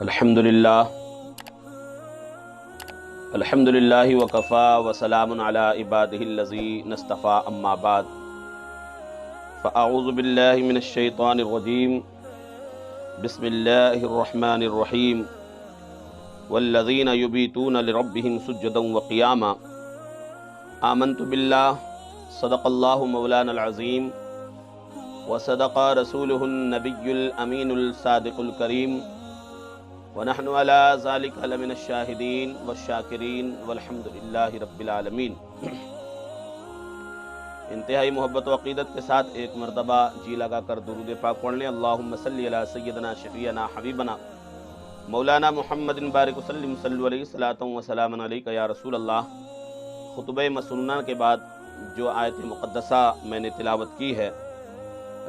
الحمدللہ وکفا وسلام علی عبادہ الذین اصطفی اما بعد فاعوذ باللہ من الشیطان الرجیم بسم اللہ الرحمن الرحیم والذین یبیتون لربہم سجدا وقیاما آمنت باللہ صدق اللہ مولانا العظیم وصدق رسولہ النبی الامین الصادق الکریم ونحن على ذلك لمن الشاہدین والشاکرین والحمد للہ رب العالمین۔ انتہائی محبت و عقیدت کے ساتھ ایک مرتبہ جی لگا کر درود پاک پڑھ لیں۔ اللہم صلی علی سیدنا شفیعنا حبیبنا مولانا محمد بارک وسلم صلی علیہ الصلاۃ والسلام علیک یا رسول اللہ۔ خطبہ مسنونہ کے بعد جو آیت مقدسہ میں نے تلاوت کی ہے،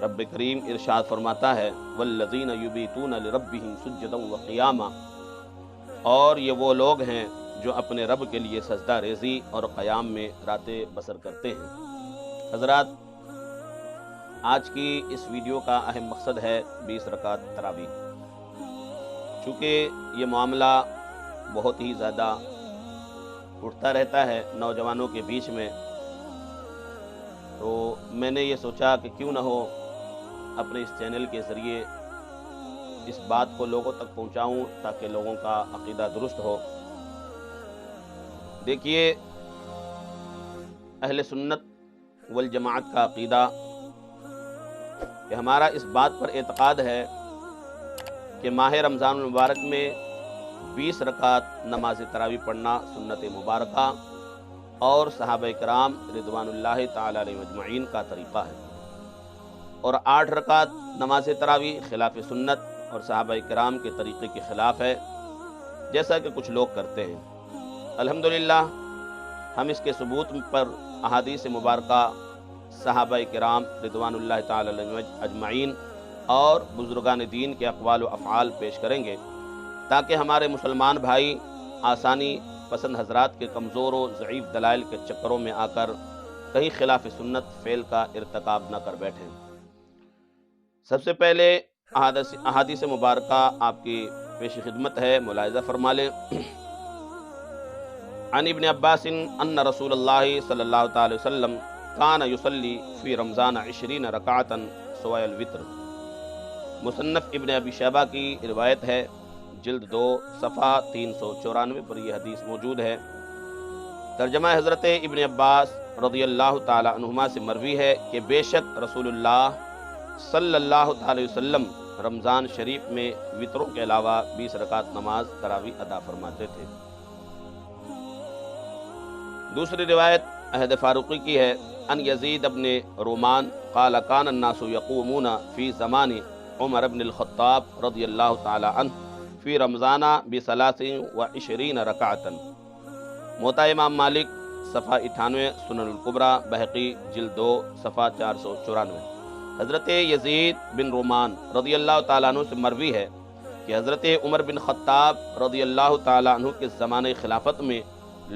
رب کریم ارشاد فرماتا ہے والذین یبیتون لربہم سجدا وقیاما، اور یہ وہ لوگ ہیں جو اپنے رب کے لیے سجدہ ریزی اور قیام میں راتیں بسر کرتے ہیں۔ حضرات، آج کی اس ویڈیو کا اہم مقصد ہے 20 رکعت تراویح۔ چونکہ یہ معاملہ بہت ہی زیادہ اٹھتا رہتا ہے نوجوانوں کے بیچ میں، تو میں نے یہ سوچا کہ کیوں نہ ہو اپنے اس چینل کے ذریعے اس بات کو لوگوں تک پہنچاؤں تاکہ لوگوں کا عقیدہ درست ہو۔ دیکھیے، اہل سنت والجماعت کا عقیدہ کہ ہمارا اس بات پر اعتقاد ہے کہ ماہ رمضان المبارک میں 20 رکعت نماز تراویح پڑھنا سنت مبارکہ اور صحابہ کرام رضوان اللہ تعالی علیہ اجمعین کا طریقہ ہے، اور 8 رکعت نماز تراویح خلاف سنت اور صحابہ کرام کے طریقے کے خلاف ہے، جیسا کہ کچھ لوگ کرتے ہیں۔ الحمدللہ ہم اس کے ثبوت پر احادیث مبارکہ، صحابہ کرام رضوان اللہ تعالی علیہ اجمعین اور بزرگان دین کے اقوال و افعال پیش کریں گے، تاکہ ہمارے مسلمان بھائی آسانی پسند حضرات کے کمزور و ضعیف دلائل کے چکروں میں آ کر کہیں خلاف سنت فعل کا ارتکاب نہ کر بیٹھیں۔ سب سے پہلے احادیث مبارکہ آپ کی پیش خدمت ہے، ملاحظہ فرما لیں۔ عن ابن عباس ان رسول اللہ صلی اللہ تعالی وسلم کان یصلی فی رمضان 20 رکعتا سوائے الوتر۔ مصنف ابن ابی شیبہ کی روایت ہے، جلد 2 صفحہ 394 پر یہ حدیث موجود ہے۔ ترجمہ حضرت ابن عباس رضی اللہ تعالی عنہما سے مروی ہے کہ بے شک رسول اللہ صلی اللہ تعالی وسلم رمضان شریف میں وطروں کے علاوہ 20 رکعت نماز تراویح ادا فرماتے تھے۔ دوسری روایت عہد فاروقی کی ہے، ان یزید ابن رومان قال کان الناس یقومون فی زمان عمر بن الخطاب رضی اللہ تعالی عنہ فی رمضان ب23 رکعتا۔ موطا امام مالک صفحہ 98، سنن الکبریٰ بہقی جلد 2 صفحہ 494۔ حضرت یزید بن رومان رضی اللہ تعالیٰ عنہ سے مروی ہے کہ حضرت عمر بن خطاب رضی اللہ تعالیٰ عنہ کے زمانہ خلافت میں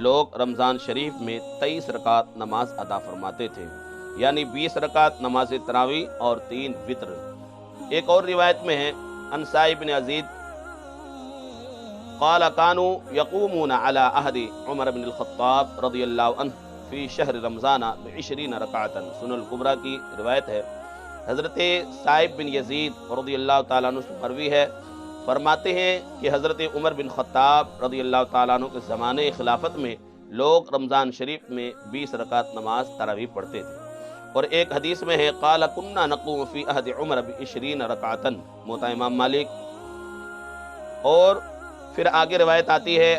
لوگ رمضان شریف میں 23 رکعت نماز ادا فرماتے تھے، یعنی 20 رکعت نماز تراویح اور 3 وتر۔ ایک اور روایت میں ہے، ان سائب بن عزید قال کانوا یقومون علی عہد عمر بن الخطاب رضی اللہ عنہ فی شہر رمضان ب20 رکعتا۔ سنن الکبریٰ کی روایت ہے، حضرت سائب بن یزید رضی اللہ تعالیٰ عنہ سے مروی ہے، فرماتے ہیں کہ حضرت عمر بن خطاب رضی اللہ تعالیٰ عنہ کے زمانے خلافت میں لوگ رمضان شریف میں 20 رکعت نماز تراویح پڑھتے تھے۔ اور ایک حدیث میں ہے قال کنا نقوم فی عہد عمر ب20 رکعتا، موطا امام مالک۔ اور پھر آگے روایت آتی ہے،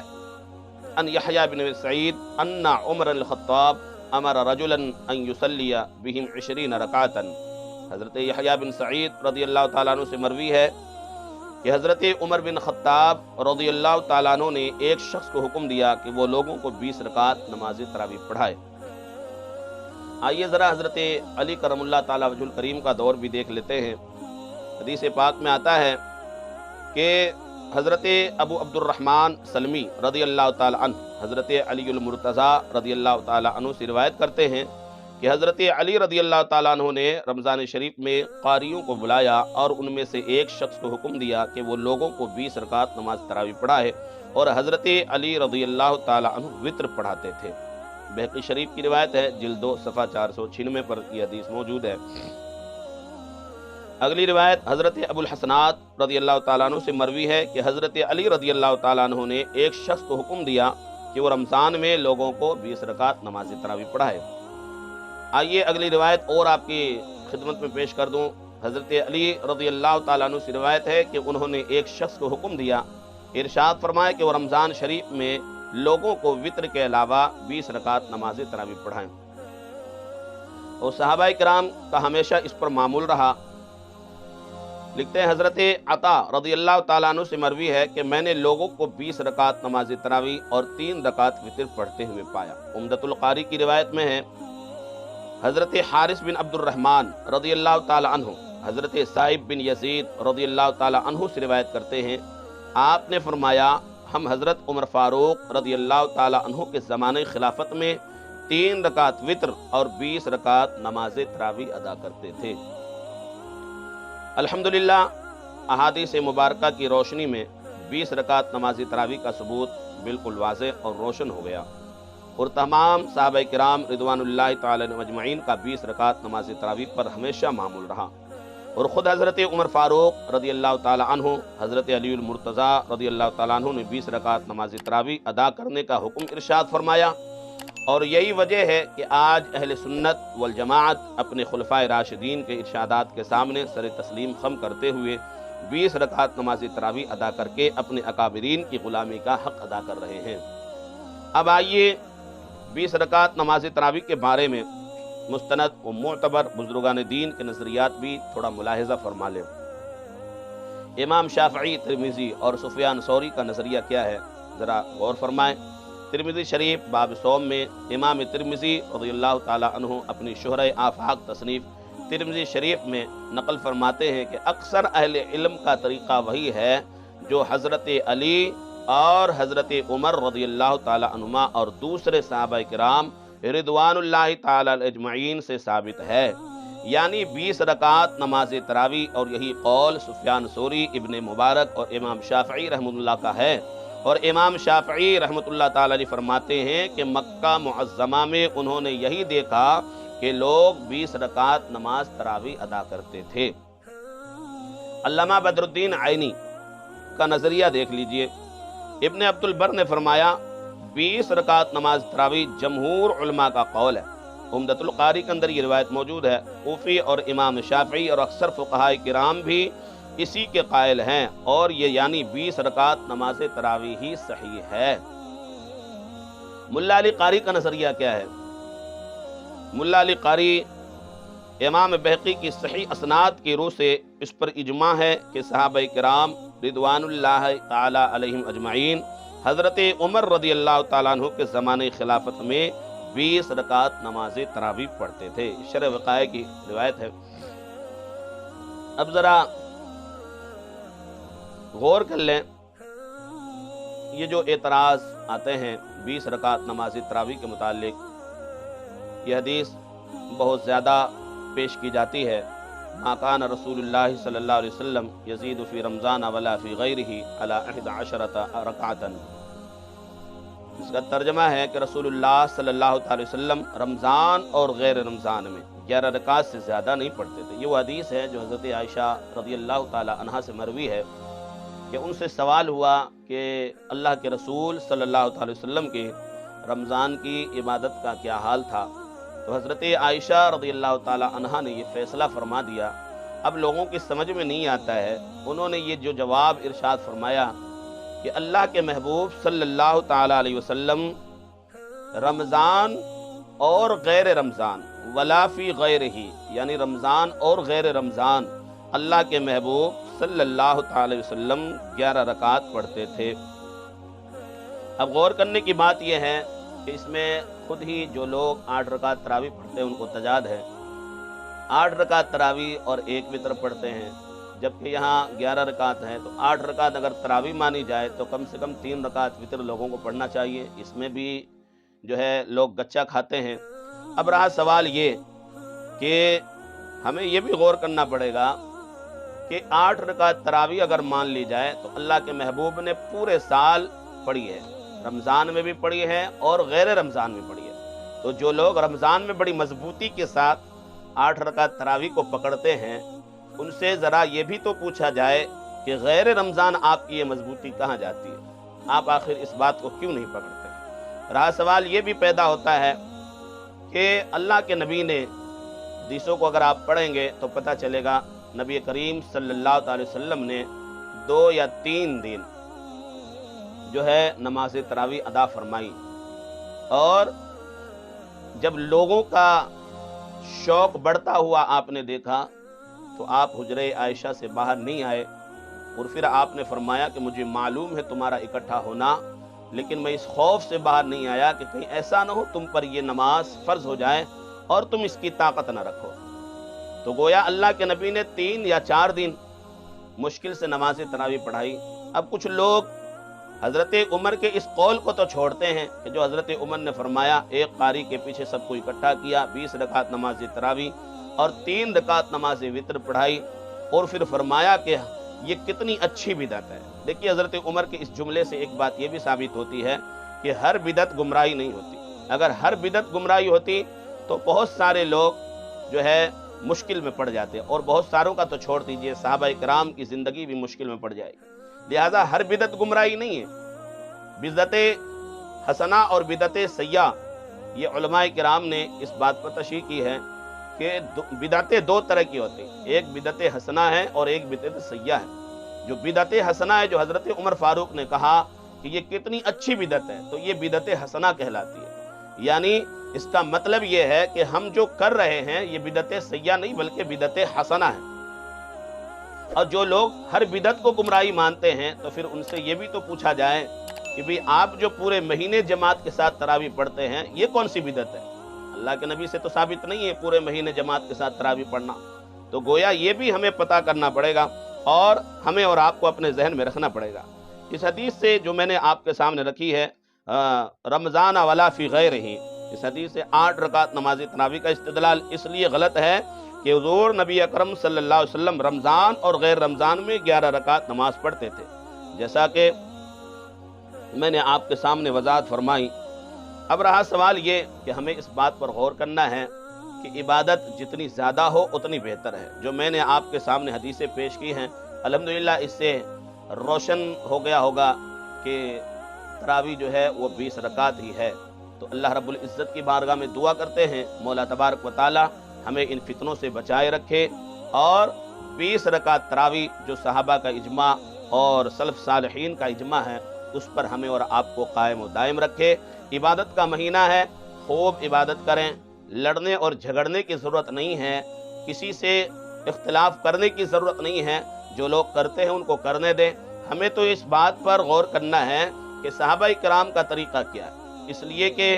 ان یحییٰ بن سعید ان عمر الخطاب امر رجلا ان یصلی بہم 20 رکعتا۔ حضرت یحییٰ بن سعید رضی اللہ تعالیٰ عنہ سے مروی ہے کہ حضرت عمر بن خطاب رضی اللہ تعالیٰ عنہ نے ایک شخص کو حکم دیا کہ وہ لوگوں کو 20 رکعت نماز تراویح پڑھائے۔ آئیے ذرا حضرت علی کرم اللہ تعالیٰ وجہ الکریم کا دور بھی دیکھ لیتے ہیں۔ حدیث پاک میں آتا ہے کہ حضرت ابو عبد الرحمن سلمی رضی اللہ تعالیٰ عنہ حضرت علی المرتضیٰ رضی اللہ تعالیٰ عنہ سے روایت کرتے ہیں کہ حضرت علی رضی اللہ تعالیٰ عنہ نے رمضان شریف میں قاریوں کو بلایا اور ان میں سے ایک شخص کو حکم دیا کہ وہ لوگوں کو 20 رکعت نماز تراویح پڑھائے، اور حضرت علی رضی اللہ تعالیٰ عنہ وطر پڑھاتے تھے۔ بہقی شریف کی روایت ہے، جلد 2 صفحہ 496 پر یہ حدیث موجود ہے۔ اگلی روایت حضرت ابو الحسنات رضی اللہ تعالیٰ عنہ سے مروی ہے کہ حضرت علی رضی اللہ تعالیٰ عنہ نے ایک شخص کو حکم دیا کہ وہ رمضان میں لوگوں کو 20 رکعت نماز تراویح پڑھائے۔ آئیے اگلی روایت اور آپ کی خدمت میں پیش کر دوں۔ حضرت علی رضی اللہ تعالیٰ عنہ سے روایت ہے کہ انہوں نے ایک شخص کو حکم دیا، ارشاد فرمایا کہ وہ رمضان شریف میں لوگوں کو وطر کے علاوہ 20 رکعت نماز تراویح پڑھائیں، اور صحابہ کرام کا ہمیشہ اس پر معمول رہا۔ لکھتے ہیں حضرت عطا رضی اللہ تعالیٰ عنہ سے مروی ہے کہ میں نے لوگوں کو 20 رکعت نماز تراویح اور 3 رکعت وطر پڑھتے ہوئے پایا۔ عمدۃ القاری کی روایت میں ہے، حضرت حارث بن عبد الرحمن رضی اللہ تعالیٰ عنہ حضرت صائب بن یزید رضی اللہ تعالیٰ عنہ سے روایت کرتے ہیں، آپ نے فرمایا ہم حضرت عمر فاروق رضی اللہ تعالیٰ عنہ کے زمانے خلافت میں 3 رکعت وطر اور 20 رکعت نماز تراویح ادا کرتے تھے۔ الحمدللہ احادیث مبارکہ کی روشنی میں 20 رکعت نماز تراویح کا ثبوت بالکل واضح اور روشن ہو گیا، اور تمام صحابہ کرام رضوان اللہ تعالی اجمعین کا 20 رکعت نماز تراویح پر ہمیشہ معمول رہا، اور خود حضرت عمر فاروق رضی اللہ تعالی عنہ، حضرت علی المرتضیٰ رضی اللہ تعالیٰ عنہ نے 20 رکعت نماز تراویح ادا کرنے کا حکم ارشاد فرمایا، اور یہی وجہ ہے کہ آج اہل سنت والجماعت اپنے خلفائے راشدین کے ارشادات کے سامنے سر تسلیم خم کرتے ہوئے 20 رکعت نماز تراویح ادا کر کے اپنے اکابرین کی غلامی کا حق ادا کر رہے ہیں۔ اب آئیے 20 رکعت نماز تراویح کے بارے میں مستند و معتبر بزرگان دین کے نظریات بھی تھوڑا ملاحظہ فرما لیں۔ امام شافعی، ترمذی اور سفیان ثوری کا نظریہ کیا ہے، ذرا غور فرمائیں۔ ترمذی شریف باب صوم میں امام ترمذی رضی اللہ تعالیٰ عنہ اپنی شہرہ آفاق تصنیف ترمذی شریف میں نقل فرماتے ہیں کہ اکثر اہل علم کا طریقہ وہی ہے جو حضرت علی اور حضرت عمر رضی اللہ تعالیٰ عنہما اور دوسرے صحابہ کرام رضوان اللہ تعالیٰ اجمعین سے ثابت ہے، یعنی 20 رکعت نماز تراویح، اور یہی قول سفیان ثوری، ابن مبارک اور امام شافعی رحمۃ اللہ کا ہے۔ اور امام شافعی رحمۃ اللہ تعالیٰ علیہ فرماتے ہیں کہ مکہ معظمہ میں انہوں نے یہی دیکھا کہ لوگ 20 رکعت نماز تراویح ادا کرتے تھے۔ علامہ بدر الدین عینی کا نظریہ دیکھ لیجئے، ابن عبد البر نے فرمایا 20 رکعت نماز تراویح جمہور علماء کا قول ہے۔ عمدۃ القاری کے اندر یہ روایت موجود ہے۔ کوفی اور امام شافعی اور اکثر فقہاء کرام بھی اسی کے قائل ہیں، اور یہ یعنی 20 رکعت نماز تراویح ہی صحیح ہے۔ ملا علی قاری کا نظریہ کیا ہے؟ ملا علی قاری امام بہقی کی صحیح اسناد کی روح سے اس پر اجماع ہے کہ صحابہ کرام رضوان اللہ تعالی علیہم اجمعین حضرت عمر رضی اللہ تعالیٰ عنہ کے زمانے خلافت میں 20 رکعت نماز تراویح پڑھتے تھے۔ شرح وقائع کی روایت ہے۔ اب ذرا غور کر لیں، یہ جو اعتراض آتے ہیں 20 رکعت نماز تراویح کے متعلق، یہ حدیث بہت زیادہ پیش کی جاتی ہے، ما کان رسول اللہ صلی اللہ علیہ وسلم یزید فی رمضان ولا فی غیرہ علی 11 رکعۃ۔ اس کا ترجمہ ہے کہ رسول اللہ صلی اللہ علیہ وسلم رمضان اور غیر رمضان میں 11 رکعت سے زیادہ نہیں پڑھتے تھے۔ یہ وہ حدیث ہے جو حضرت عائشہ رضی اللہ تعالی عنہا سے مروی ہے کہ ان سے سوال ہوا کہ اللہ کے رسول صلی اللہ علیہ وسلم کے رمضان کی عبادت کا کیا حال تھا، تو حضرت عائشہ رضی اللہ تعالی عنہا نے یہ فیصلہ فرما دیا۔ اب لوگوں کی سمجھ میں نہیں آتا ہے، انہوں نے یہ جو جواب ارشاد فرمایا کہ اللہ کے محبوب صلی اللہ تعالی علیہ وسلم رمضان اور غیر رمضان ولا فی غیرہ، یعنی رمضان اور غیر رمضان اللہ کے محبوب صلی اللہ تعالی وسلم 11 رکعت پڑھتے تھے۔ اب غور کرنے کی بات یہ ہے کہ اس میں خود ہی جو لوگ 8 رکعت تراویح پڑھتے ہیں ان کو تجاد ہے، 8 رکعت تراویح اور 1 وتر پڑھتے ہیں، جبکہ یہاں 11 رکعت ہیں، تو 8 رکعت اگر تراویح مانی جائے تو کم سے کم 3 رکعت وتر لوگوں کو پڑھنا چاہیے۔ اس میں بھی جو ہے لوگ گچا کھاتے ہیں۔ اب رہا سوال یہ کہ ہمیں یہ بھی غور کرنا پڑے گا کہ 8 رکعت تراویح اگر مان لی جائے تو اللہ کے محبوب نے پورے سال پڑھی ہے، رمضان میں بھی پڑھی ہے اور غیر رمضان میں پڑھی ہے۔ تو جو لوگ رمضان میں بڑی مضبوطی کے ساتھ 8 رکعت تراویح کو پکڑتے ہیں، ان سے ذرا یہ بھی تو پوچھا جائے کہ غیر رمضان آپ کی یہ مضبوطی کہاں جاتی ہے؟ آپ آخر اس بات کو کیوں نہیں پکڑتے؟ رہا سوال یہ بھی پیدا ہوتا ہے کہ اللہ کے نبی نے حدیثوں کو اگر آپ پڑھیں گے تو پتہ چلے گا نبی کریم صلی اللہ علیہ وسلم نے 2 یا 3 دن جو ہے نماز تراویح ادا فرمائی، اور جب لوگوں کا شوق بڑھتا ہوا آپ نے دیکھا تو آپ حجرہ عائشہ سے باہر نہیں آئے، اور پھر آپ نے فرمایا کہ مجھے معلوم ہے تمہارا اکٹھا ہونا، لیکن میں اس خوف سے باہر نہیں آیا کہ کہیں ایسا نہ ہو تم پر یہ نماز فرض ہو جائے اور تم اس کی طاقت نہ رکھو۔ تو گویا اللہ کے نبی نے 3 یا 4 دن مشکل سے نماز تراویح پڑھائی۔ اب کچھ لوگ حضرت عمر کے اس قول کو تو چھوڑتے ہیں کہ جو حضرت عمر نے فرمایا ایک قاری کے پیچھے سب کو اکٹھا کیا، 20 رکعت نماز تراویح اور 3 رکعت نماز وتر پڑھائی، اور پھر فرمایا کہ یہ کتنی اچھی بدعت ہے۔ دیکھیے حضرت عمر کے اس جملے سے ایک بات یہ بھی ثابت ہوتی ہے کہ ہر بدعت گمراہی نہیں ہوتی۔ اگر ہر بدعت گمراہی ہوتی تو بہت سارے لوگ جو ہے مشکل میں پڑ جاتے، اور بہت ساروں کا تو چھوڑ دیجئے صحابہ کرام کی زندگی بھی مشکل میں پڑ جائے گی۔ لہذا ہر بدعت گمراہی نہیں ہے۔ بدعت حسنہ اور بدعت سیئہ، یہ علماء کرام نے اس بات پر تشریح کی ہے کہ بدعتیں 2 طرح کی ہوتی ہیں، ایک بدعت حسنہ ہے اور ایک بدعت سیئہ ہے۔ جو بدعت حسنہ ہے، جو حضرت عمر فاروق نے کہا کہ یہ کتنی اچھی بدعت ہے، تو یہ بدعت حسنہ کہلاتی ہے۔ یعنی اس کا مطلب یہ ہے کہ ہم جو کر رہے ہیں یہ بدعت سیئہ نہیں بلکہ بدعت حسنہ ہے۔ اور جو لوگ ہر بدعت کو گمراہی مانتے ہیں تو پھر ان سے یہ بھی تو پوچھا جائے کہ بھی آپ جو پورے مہینے جماعت کے ساتھ تراویح پڑھتے ہیں یہ کون سی بدعت ہے؟ اللہ کے نبی سے تو ثابت نہیں ہے پورے مہینے جماعت کے ساتھ تراویح پڑھنا۔ تو گویا یہ بھی ہمیں پتہ کرنا پڑے گا اور ہمیں اور آپ کو اپنے ذہن میں رکھنا پڑے گا۔ اس حدیث سے جو میں نے آپ کے سامنے رکھی ہے رمضان ولا فی غیرہ، اس حدیث سے 8 رکعت نماز تراویح کا استدلال اس لیے غلط ہے کہ حضور نبی اکرم صلی اللہ علیہ وسلم رمضان اور غیر رمضان میں 11 رکعت نماز پڑھتے تھے، جیسا کہ میں نے آپ کے سامنے وضاحت فرمائی۔ اب رہا سوال یہ کہ ہمیں اس بات پر غور کرنا ہے کہ عبادت جتنی زیادہ ہو اتنی بہتر ہے۔ جو میں نے آپ کے سامنے حدیثیں پیش کی ہیں الحمدللہ اس سے روشن ہو گیا ہوگا کہ تراویح جو ہے وہ 20 رکعت ہی ہے۔ تو اللہ رب العزت کی بارگاہ میں دعا کرتے ہیں مولا تبارک و تعالی ہمیں ان فتنوں سے بچائے رکھے، اور 20 رکعت تراویح جو صحابہ کا اجماع اور سلف صالحین کا اجماع ہے اس پر ہمیں اور آپ کو قائم و دائم رکھے۔ عبادت کا مہینہ ہے، خوب عبادت کریں، لڑنے اور جھگڑنے کی ضرورت نہیں ہے، کسی سے اختلاف کرنے کی ضرورت نہیں ہے، جو لوگ کرتے ہیں ان کو کرنے دیں۔ ہمیں تو اس بات پر غور کرنا ہے کہ صحابہ کرام کا طریقہ کیا ہے، اس لیے کہ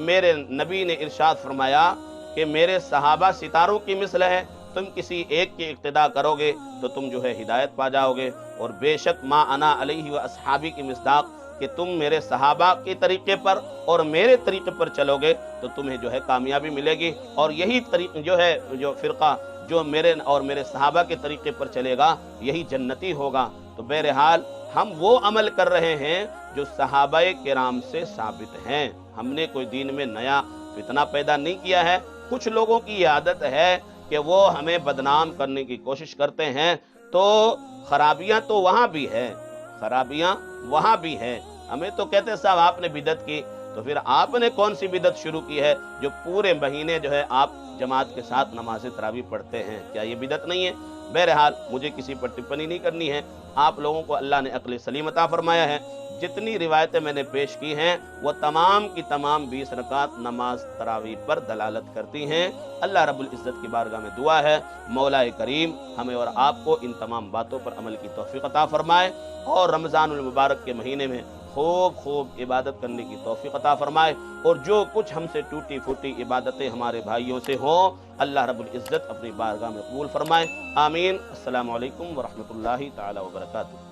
میرے نبی نے ارشاد فرمایا کہ میرے صحابہ ستاروں کی مثل ہے، تم کسی ایک کی اقتداء کرو گے تو تم جو ہے ہدایت پا جاؤ گے، اور بے شک ما انا علیہ و اصحابی کی مصداق کہ تم میرے صحابہ کے طریقے پر اور میرے طریقے پر چلو گے تو تمہیں جو ہے کامیابی ملے گی، اور یہی طریقہ جو ہے جو فرقہ جو میرے اور میرے صحابہ کے طریقے پر چلے گا یہی جنتی ہوگا۔ تو بہرحال ہم وہ عمل کر رہے ہیں جو صحابہ کرام سے ثابت ہیں، ہم نے کوئی دین میں نیا فتنہ پیدا نہیں کیا ہے۔ کچھ لوگوں کی یہ عادت ہے کہ وہ ہمیں بدنام کرنے کی کوشش کرتے ہیں، تو خرابیاں تو وہاں بھی ہے، خرابیاں وہاں بھی ہیں۔ ہمیں تو کہتے ہیں صاحب آپ نے بدعت کی، تو پھر آپ نے کون سی بدعت شروع کی ہے جو پورے مہینے جو ہے آپ جماعت کے ساتھ نماز تراویح پڑھتے ہیں؟ کیا یہ بدعت نہیں ہے؟ بہرحال مجھے کسی پر ٹپنی نہیں کرنی ہے، آپ لوگوں کو اللہ نے عقل سلیم عطا فرمایا ہے۔ جتنی روایتیں میں نے پیش کی ہیں وہ تمام کی تمام 20 رکعت نماز تراویح پر دلالت کرتی ہیں۔ اللہ رب العزت کی بارگاہ میں دعا ہے مولا کریم ہمیں اور آپ کو ان تمام باتوں پر عمل کی توفیق عطا فرمائے، اور رمضان المبارک کے مہینے میں خوب عبادت کرنے کی توفیق عطا فرمائے، اور جو کچھ ہم سے ٹوٹی پھوٹی عبادتیں ہمارے بھائیوں سے ہوں اللہ رب العزت اپنی بارگاہ میں قبول فرمائے۔ آمین۔ السلام علیکم ورحمۃ اللہ تعالی وبرکاتہ۔